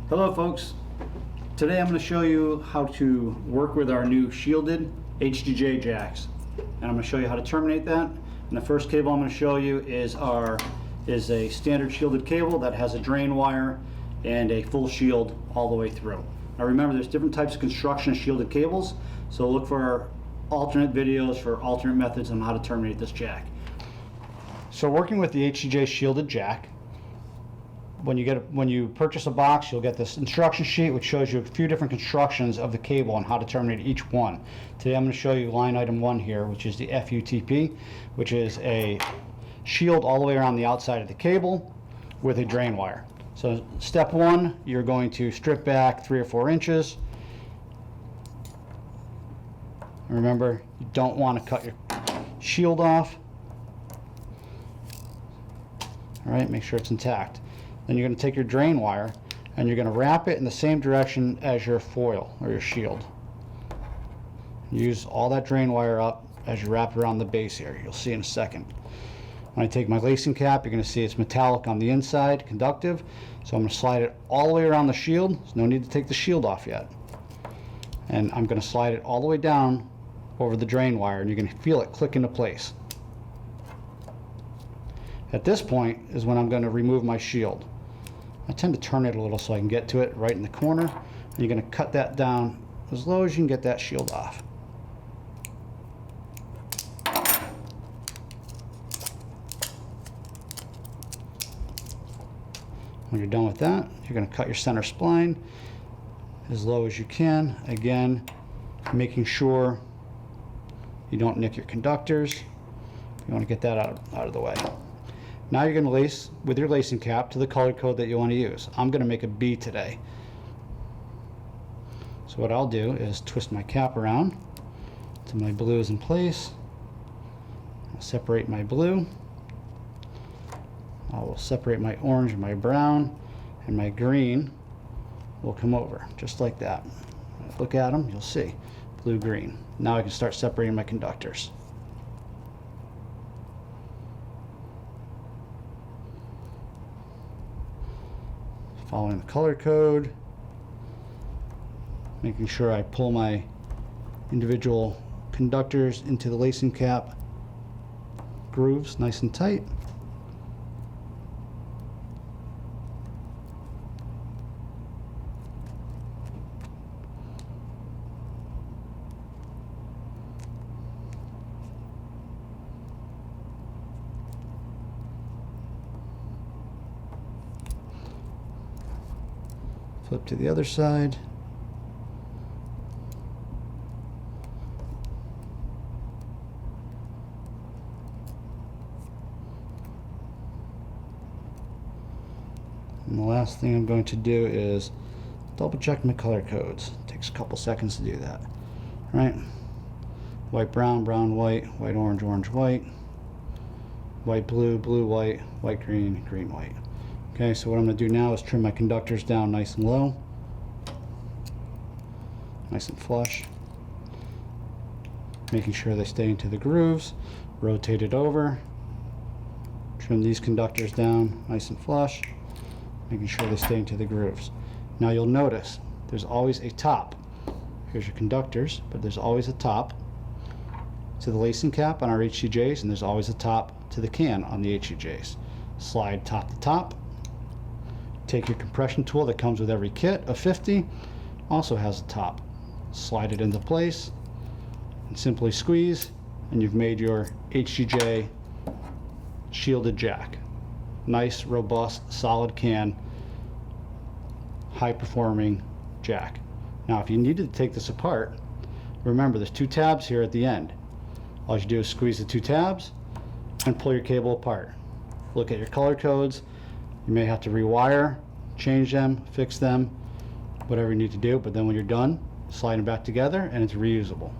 Hello folks, today I'm going to show you how to work with our new shielded HDJ jacks, and I'm going to show you how to terminate that. And the first cable I'm going to show you is a standard shielded cable that has a drain wire and a full shield all the way through. Now remember, there's different types of construction of shielded cables, so look for alternate videos for alternate methods on how to terminate this jack. So working with the HDJ shielded jack, when you purchase a box, you'll get this instruction sheet which shows you a few different constructions of the cable and how to terminate each one. Today I'm going to show you line item 1 here, which is the FUTP, which is a shield all the way around the outside of the cable with a drain wire. So step 1, you're going to strip back 3 or 4 inches. Remember, you don't want to cut your shield off. All right, make sure it's intact. Then you're going to take your drain wire and you're going to wrap it in the same direction as your foil or your shield. Use all that drain wire up as you wrap it around the base here. You'll see in a second. When I take my lacing cap, you're going to see it's metallic on the inside, conductive. So I'm going to slide it all the way around the shield. There's no need to take the shield off yet. And I'm going to slide it all the way down over the drain wire, and you're going to feel it click into place. At this point is when I'm going to remove my shield. I tend to turn it a little so I can get to it right in the corner. And you're going to cut that down as low as you can get that shield off. When you're done with that, you're going to cut your center spline as low as you can. Again, making sure you don't nick your conductors. You want to get that out of the way. Now you're going to lace with your lacing cap to the color code that you want to use. I'm going to make a B today. So what I'll do is twist my cap around until my blue is in place. I'll separate my blue. I will separate my orange and my brown, and my green will come over just like that. Look at them, you'll see blue, green. Now I can start separating my conductors. Following the color code, making sure I pull my individual conductors into the lacing cap grooves nice and tight. Flip to the other side. And the last thing I'm going to do is double check my color codes. It takes a couple seconds to do that. All right. White, brown, brown, white, white, orange, orange, white, white, blue, blue, white, white, green, green, white. Okay, so what I'm going to do now is trim my conductors down nice and low, nice and flush, making sure they stay into the grooves. Rotate it over, trim these conductors down nice and flush, making sure they stay into the grooves. Now you'll notice there's always a top. Here's your conductors, but there's always a top to the lacing cap on our HDJs, and there's always a top to the can on the HDJs. Slide top to top. Take your compression tool that comes with every kit of 50, also has a top. Slide it into place and simply squeeze, and you've made your HDJ shielded jack. Nice, robust, solid can, high performing jack. Now if you needed to take this apart, remember there's 2 tabs here at the end. All you do is squeeze the 2 tabs and pull your cable apart. Look at your color codes. You may have to rewire, change them, fix them, whatever you need to do, but then when you're done, slide them back together and it's reusable.